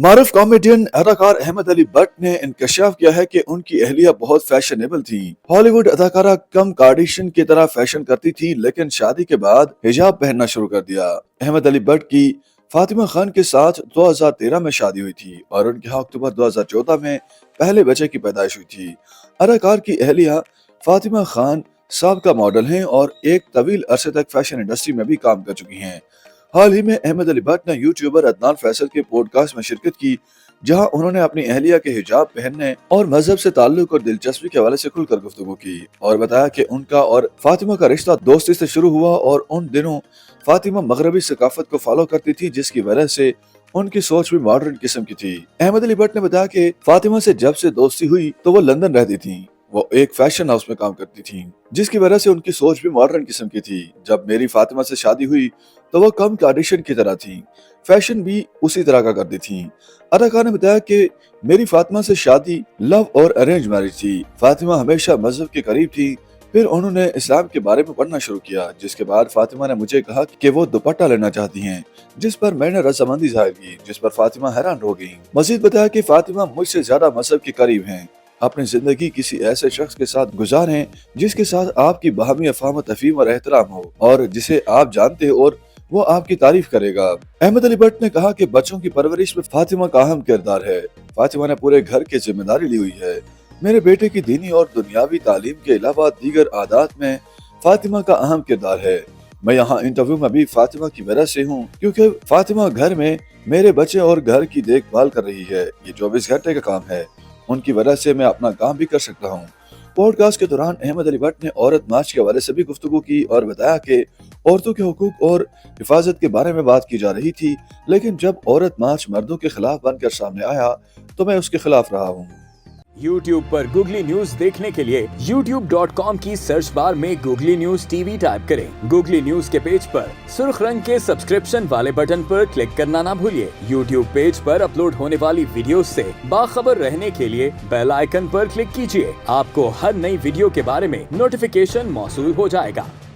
معروف کامیڈین اداکار احمد علی بٹ نے انکشاف کیا ہے کہ ان کی اہلیہ بہت فیشنیبل تھی۔ ہالی ووڈ اداکارہ کم کارڈیشین کی طرح فیشن کرتی تھی، لیکن شادی کے بعد حجاب پہننا شروع کر دیا۔ احمد علی بٹ کی فاطمہ خان کے ساتھ 2013 میں شادی ہوئی تھی اور ان کے ہاں اکتوبر 2014 میں پہلے بچے کی پیدائش ہوئی تھی۔ اداکار کی اہلیہ فاطمہ خان سابقہ ماڈل ہیں اور ایک طویل عرصے تک فیشن انڈسٹری میں بھی کام کر چکی ہیں۔ حال ہی میں احمد علی بٹ نے یوٹیوبر عدنان فیصل کے پوڈ کاسٹ میں شرکت کی، جہاں انہوں نے اپنی اہلیہ کے حجاب پہننے اور مذہب سے تعلق اور دلچسپی کے حوالے سے کھل کر گفتگو کی اور بتایا کہ ان کا اور فاطمہ کا رشتہ دوستی سے شروع ہوا اور ان دنوں فاطمہ مغربی ثقافت کو فالو کرتی تھی، جس کی وجہ سے ان کی سوچ بھی ماڈرن قسم کی تھی۔ احمد علی بٹ نے بتایا کہ فاطمہ سے جب سے دوستی ہوئی تو وہ لندن رہتی تھیں، وہ ایک فیشن ہاؤس میں کام کرتی تھیں، جس کی وجہ سے ان کی سوچ بھی ماڈرن قسم کی تھی۔ جب میری فاطمہ سے شادی ہوئی تو وہ کم کارڈیشین کی طرح تھیں، فیشن بھی اسی طرح کا کرتی تھیں۔ اداکار نے بتایا کہ میری فاطمہ سے شادی لو اور ارینج میرج تھی۔ فاطمہ ہمیشہ مذہب کے قریب تھی، پھر انہوں نے اسلام کے بارے میں پڑھنا شروع کیا، جس کے بعد فاطمہ نے مجھے کہا کہ وہ دوپٹہ لینا چاہتی ہیں، جس پر میں نے رضامندی ظاہر کی، جس پر فاطمہ حیران ہو گئی۔ مزید بتایا کہ فاطمہ مجھ سے زیادہ مذہب کے قریب ہیں، اپنی زندگی کسی ایسے شخص کے ساتھ گزاریں جس کے ساتھ آپ کی باہمی افہام و تفہیم اور احترام ہو اور جسے آپ جانتے ہو اور وہ آپ کی تعریف کرے گا۔ احمد علی بٹ نے کہا کہ بچوں کی پرورش میں فاطمہ کا اہم کردار ہے۔ فاطمہ نے پورے گھر کی ذمہ داری لی ہوئی ہے۔ میرے بیٹے کی دینی اور دنیاوی تعلیم کے علاوہ دیگر عادات میں فاطمہ کا اہم کردار ہے۔ میں یہاں انٹرویو میں بھی فاطمہ کی وجہ سے ہوں، کیونکہ فاطمہ گھر میں میرے بچے اور گھر کی دیکھ بھال کر رہی ہے۔ یہ 24 گھنٹے کا کام ہے، ان کی وجہ سے میں اپنا کام بھی کر سکتا ہوں۔ پوڈ کاسٹ کے دوران احمد علی بٹ نے عورت مارچ کے حوالے سے بھی گفتگو کی اور بتایا کہ عورتوں کے حقوق اور حفاظت کے بارے میں بات کی جا رہی تھی، لیکن جب عورت مارچ مردوں کے خلاف بن کر سامنے آیا تو میں اس کے خلاف رہا ہوں۔ YouTube پر گوگلی نیوز دیکھنے کے لیے youtube.com کی سرچ بار میں googly news T V type کریں۔ گوگلی نیوز کے پیج پر سرخ رنگ کے سبسکرپشن والے بٹن پر کلک کرنا نہ بھولیے۔ YouTube پیج پر اپلوڈ ہونے والی ویڈیوز سے باخبر رہنے کے لیے بیل آئیکن پر کلک کیجیے۔ آپ کو ہر نئی ویڈیو کے بارے میں نوٹیفیکیشن موصول ہو جائے گا۔